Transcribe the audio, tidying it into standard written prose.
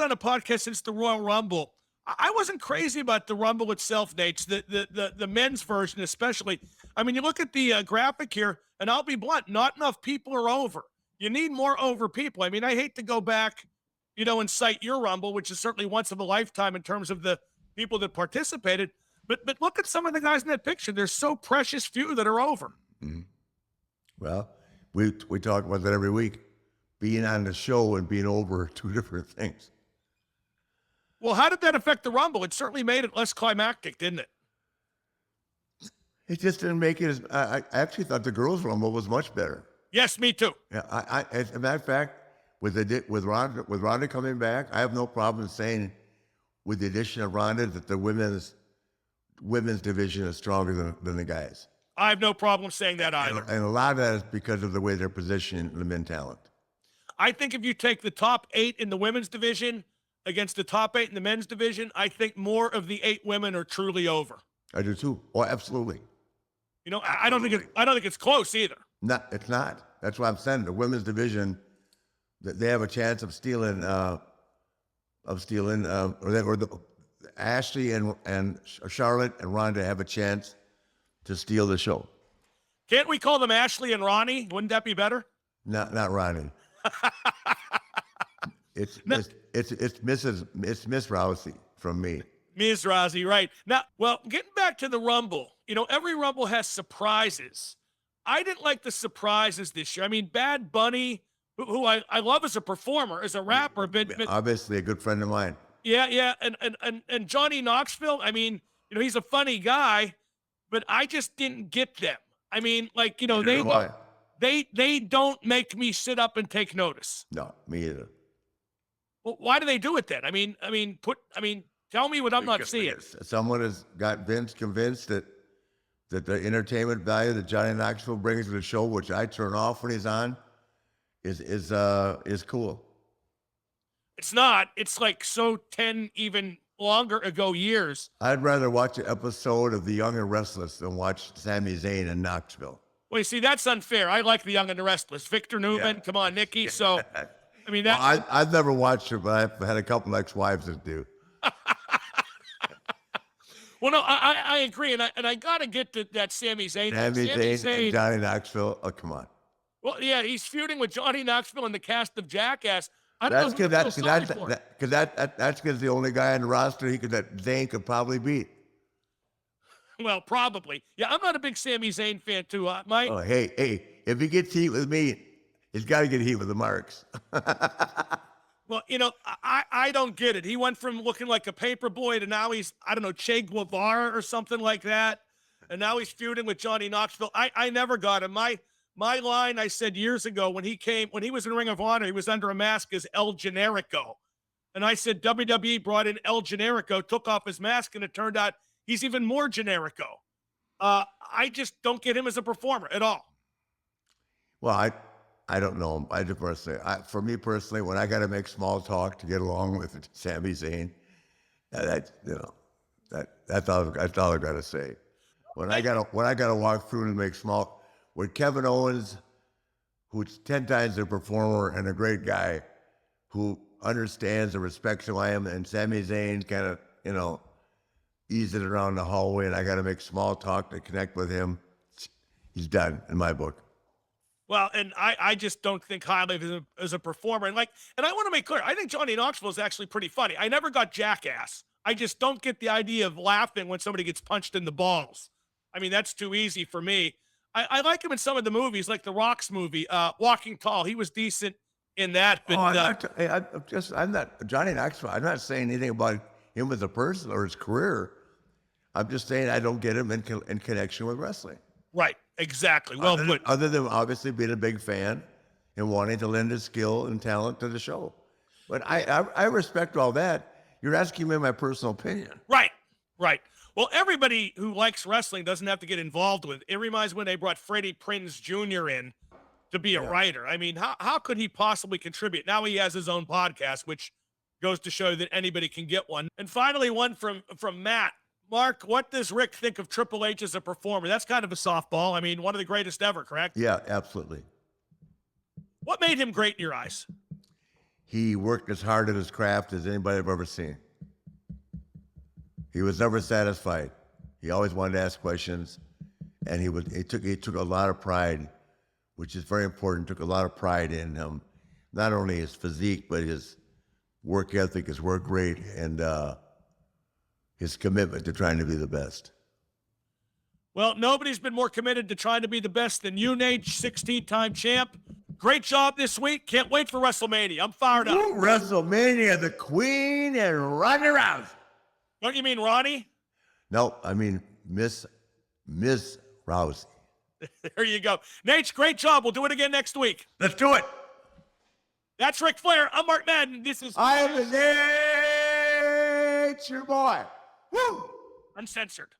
done a podcast since the Royal Rumble. I wasn't crazy about the Rumble itself, Nate. The men's version, especially. I mean, you look at the graphic here, and I'll be blunt: not enough people are over. You need more over people. I mean, I hate to go back, and cite your Rumble, which is certainly once of a lifetime in terms of the people that participated. But look at some of the guys in that picture. There's so precious few that are over. Mm-hmm. Well, we talk about that every week. Being on the show and being over are two different things. Well, how did that affect the Rumble? It certainly made it less climactic, didn't it? It just didn't make it as. I actually thought the girls' Rumble was much better. Yes, me too. Yeah, as a matter of fact, with Ronda coming back, I have no problem saying, with the addition of Ronda, that the women's division is stronger than the guys. I have no problem saying that either. And a lot of that is because of the way they're positioned in the men talent. I think if you take the top 8 in the women's division against the top 8 in the men's division, I think more of the 8 women are truly over. I do too. Oh, absolutely. I don't think it's close either. No, it's not. That's why I'm saying the women's division, they have a chance of stealing, Ashley and Charlotte and Ronda have a chance to steal the show. Can't we call them Ashley and Ronnie? Wouldn't that be better? Not Ronnie. It's Miss Rousey from me. Ms. Rousey, right. Now, well, getting back to the Rumble, every Rumble has surprises. I didn't like the surprises this year. I mean, Bad Bunny, who I love as a performer, as a rapper, but obviously a good friend of mine. Yeah, and Johnny Knoxville. I mean, he's a funny guy, but I just didn't get them. I mean, they don't make me sit up and take notice. No, me either. Well, why do they do it then? I mean, tell me what I'm not seeing. Someone has got Vince convinced that the entertainment value that Johnny Knoxville brings to the show, which I turn off when he's on, is cool. It's not. It's like so 10 even longer ago years. I'd rather watch an episode of The Young and Restless than watch Sami Zayn in Knoxville. Well, you see, that's unfair. I like The Young and the Restless. Victor Newman, come on, Nikki. So, I mean, that. Well, I've never watched it, but I've had a couple ex-wives that do. Well, no, I agree, and I got to get to that Sami Zayn. Sami Zayn and Johnny Knoxville. Oh, come on. Well, yeah, he's feuding with Johnny Knoxville and the cast of Jackass. That's because the only guy on the roster that Zayn could probably beat. Well, probably. Yeah, I'm not a big Sami Zayn fan too. Hey, if he gets heat with me, he's got to get heat with the Marks. Well, I don't get it. He went from looking like a paper boy to now he's, I don't know, Che Guevara or something like that. And now he's feuding with Johnny Knoxville. I never got him. My line I said years ago when he was in Ring of Honor, he was under a mask as El Generico. And I said WWE brought in El Generico, took off his mask, and it turned out he's even more Generico. I just don't get him as a performer at all. Well, I don't know him. I just personally, for me personally, when I got to make small talk to get along with Sami Zayn, that's all I got to say. When I got to walk through and make small. With Kevin Owens, who's 10 times a performer and a great guy, who understands and respects who I am, and Sami Zayn kind of, ease it around the hallway, and I got to make small talk to connect with him. He's done in my book. Well, and I just don't think highly of him as a performer. And I want to make clear, I think Johnny Knoxville is actually pretty funny. I never got Jackass. I just don't get the idea of laughing when somebody gets punched in the balls. I mean, that's too easy for me. I like him in some of the movies, like the Rock's movie, Walking Tall. He was decent in that. But I'm not Johnny Knoxville. I'm not saying anything about him as a person or his career. I'm just saying I don't get him in connection with wrestling. Right, exactly. Well put. Other than obviously being a big fan and wanting to lend his skill and talent to the show. But I respect all that. You're asking me my personal opinion. Right. Well, everybody who likes wrestling doesn't have to get involved with it. It reminds me when they brought Freddie Prinze Jr. in to be a writer. I mean, how could he possibly contribute? Now he has his own podcast, which goes to show that anybody can get one. And finally, one from Matt. Mark, what does Rick think of Triple H as a performer? That's kind of a softball. I mean, one of the greatest ever, correct? Yeah, absolutely. What made him great in your eyes? he worked as hard at his craft as anybody I've ever seen. He was never satisfied. He always wanted to ask questions, and he took a lot of pride, which is very important. Took a lot of pride in him, not only his physique but his work ethic, his work rate, and his commitment to trying to be the best. Well, nobody's been more committed to trying to be the best than you, Nate, 16-time champ. Great job this week. Can't wait for WrestleMania. I'm fired up. Ooh, WrestleMania, the Queen and Ronda Rousey. Don't you mean Ronnie? No, I mean Miss Rousey. There you go. Nate, great job. We'll do it again next week. Let's do it. That's Ric Flair. I'm Mark Madden. This is I am the Nature Boy. Woo! Uncensored.